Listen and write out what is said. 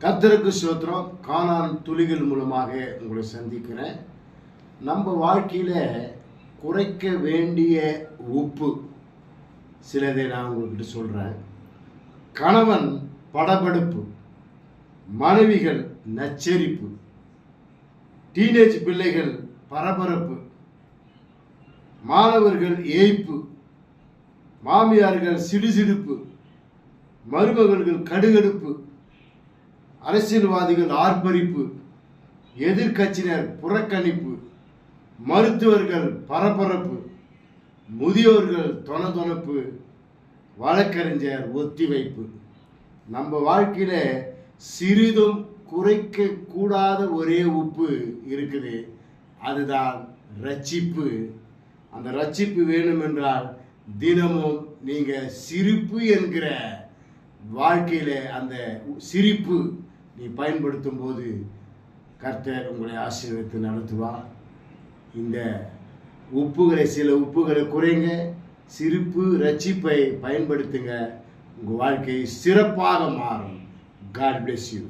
கர்த்தருக்கு ஸ்தோத்திரம். கானான் துளிகள் மூலமாக உங்களை சந்திக்கிறேன். நம்ம வாழ்க்கையில் குறைக்க வேண்டிய உப்பு சிலதை நான் உங்கள்கிட்ட சொல்கிறேன். கணவன் படபடுப்பு, மனைவிகள் நச்சரிப்பு, டீனேஜ் பிள்ளைகள் பரபரப்பு, மாணவர்கள் ஏய்ப்பு, மாமியார்கள் சிடுசிடுப்பு, மருமகள்கள் கடுகடுப்பு, அரசியல்வாதிகள் ஆர்ப்பரிப்பு, எதிர்க்கட்சியினர் புறக்கணிப்பு, மருத்துவர்கள் பரபரப்பு, முதியோர்கள் தொணதொணப்பு, வழக்கறிஞர் ஒத்திவைப்பு. நம்ம வாழ்க்கையில சிறிதும் குறைக்க கூடாத ஒரே உப்பு இருக்குது, அதுதான் ரட்சிப்பு. அந்த ரட்சிப்பு வேணும் என்றால் தினமும் நீங்க சிரிப்பு என்கிற வாழ்க்கையில அந்த சிரிப்பு நீ பயன்படுத்தும் போது கர்த்தர் உங்களை ஆசீர்வதித்து நடத்துவார். இந்த உப்புகளை, சில உப்புகளை குறைங்க, சிரிப்பு ரட்சிப்பை பயன்படுத்துங்க, உங்கள் வாழ்க்கை சிறப்பாக மாறும். God bless you.